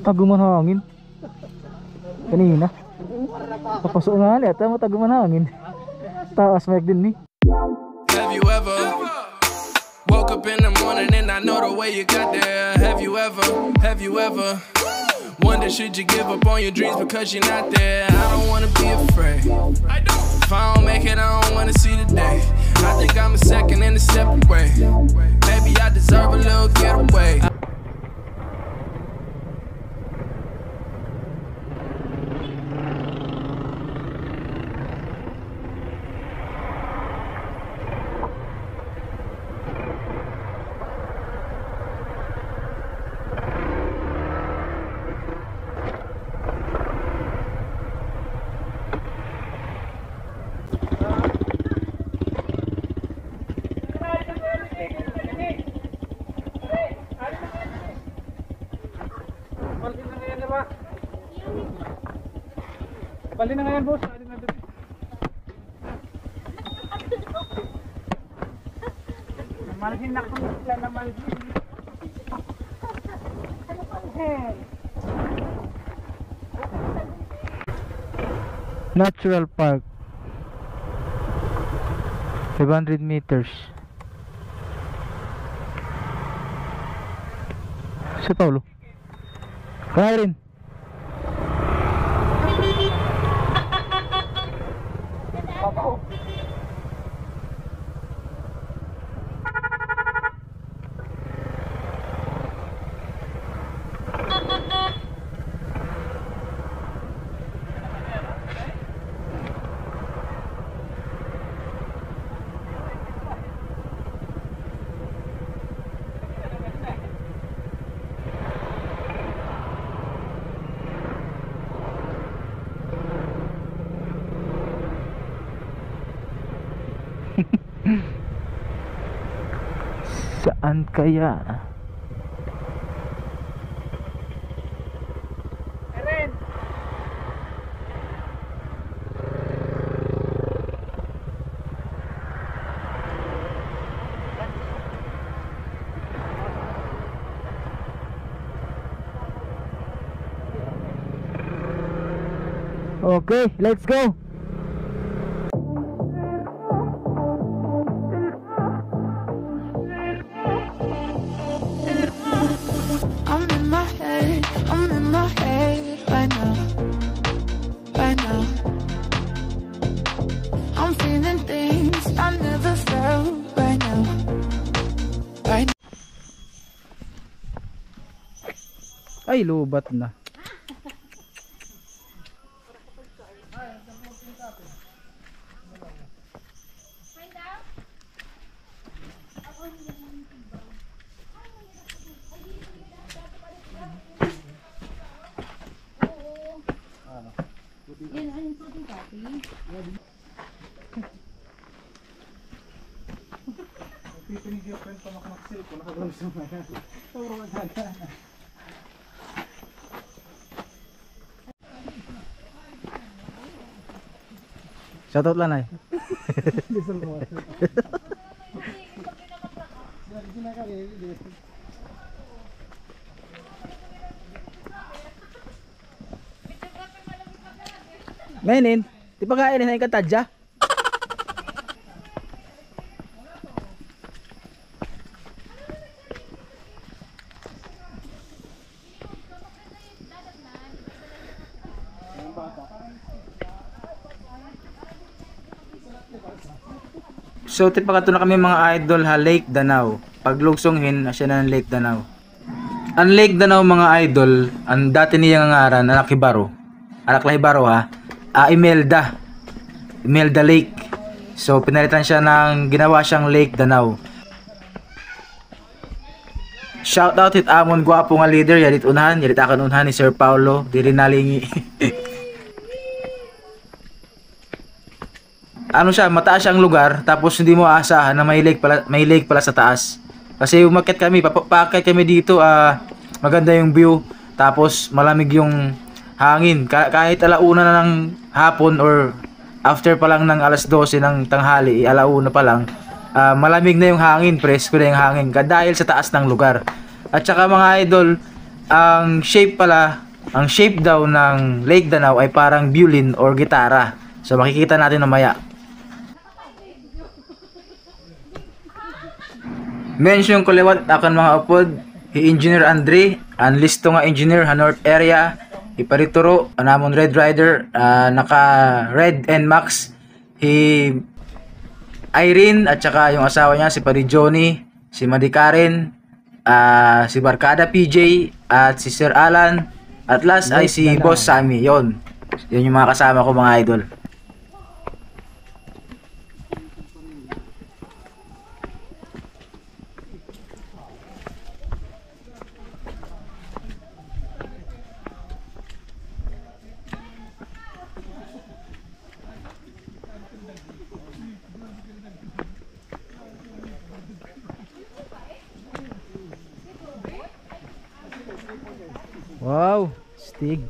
Taguman hangin. Kanina. Papasok nga ulit. Taguman hangin. Taas mic din ni. Have you ever woke up in the morning and I know the way you got there? Have you ever wonder should you give up on your dreams because you're not there? I don't wanna be afraid. If I don't make it, I don't wanna see the day. I think I'm a second and a step away. Maybe I deserve a little getaway. Bali na ngayon, boss. Bali na dito. Malhin na kung sila na malhin. Natural Park. 500 meters. Si Paulo. Kaya rin. Saan kaya? Eren. Okay, let's go. Ay, lubat na. Shoutout lang ay. Menin, di pa kainin na yung katadya? So tipakato na kami mga idol ha, Lake Danau. Paglugsonghin na siya ng Lake Danau. Ang Lake Danau mga idol, ang dati niyang ngaran Alakibaro. Alaklahibaro ha. Imelda. Imelda Lake. So pinalitan siya ng ginawa siyang Lake Danau. Shout out it amon gwapo nga leader yadit unahan, yadit akan unahan ni Sir Paulo, diri nalingi. Ano siya, mataas siyang lugar, tapos hindi mo aasahan na may lake pala sa taas. Kasi umakyat kami, papakit kami dito, maganda yung view, tapos malamig yung hangin. Kahit alauna na ng hapon or after pa lang ng alas 12 ng tanghali, alauna pa lang, malamig na yung hangin, presko na yung hangin, dahil sa taas ng lugar. At saka mga idol, ang shape daw ng Lake Danau ay parang violin or gitara. So makikita natin mamaya. Mention ko liwat akan mga upod, Engineer Andre, ang listo nga engineer ha North area, iparituro anamon Red Rider, naka Red and Max, Irene at saka yung asawa niya si Pari Johnny, si Madi Karen, si Barkada PJ at si Sir Alan, at last ay si Boss Sammy. Yun yung mga kasama ko mga idol. Wow, stig.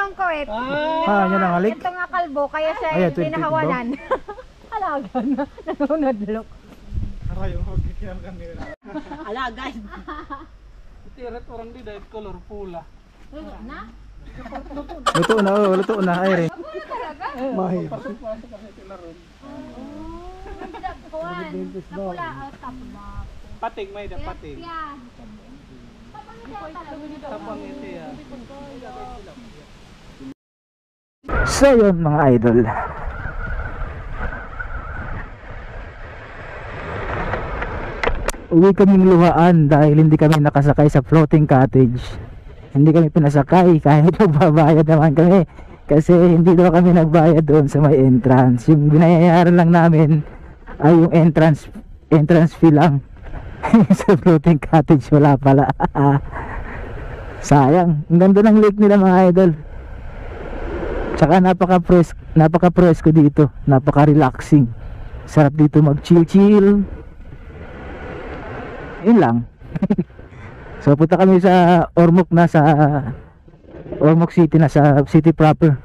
ang kawit. Yan ang halik. Ito nga kalbo, kaya siya Ayan, hindi 20 nahawalan. Alaga na, nanunodlok. Alaga. Tirat orang di dahil color pula. Na? Luto na, luto na. Ay rin. Mahir. Kuwan, napula out tapos. Pating may da pating. Yan. Tapang ito ya. So yun mga idol. Uwi kaming luhaan dahil hindi kami nakasakay sa floating cottage. Hindi kami pinasakay kahit magbabayad naman kami. Kasi hindi daw kami nagbayad doon sa may entrance. Yung binayaran lang namin ay yung entrance fee lang. Sa floating cottage wala pala. Sayang. Ang ganda ng lake nila mga idol. Tsaka napaka-presko dito. Napaka-relaxing. Sarap dito mag-chill-chill. Yun lang. So punta kami sa Ormoc City na sa city proper.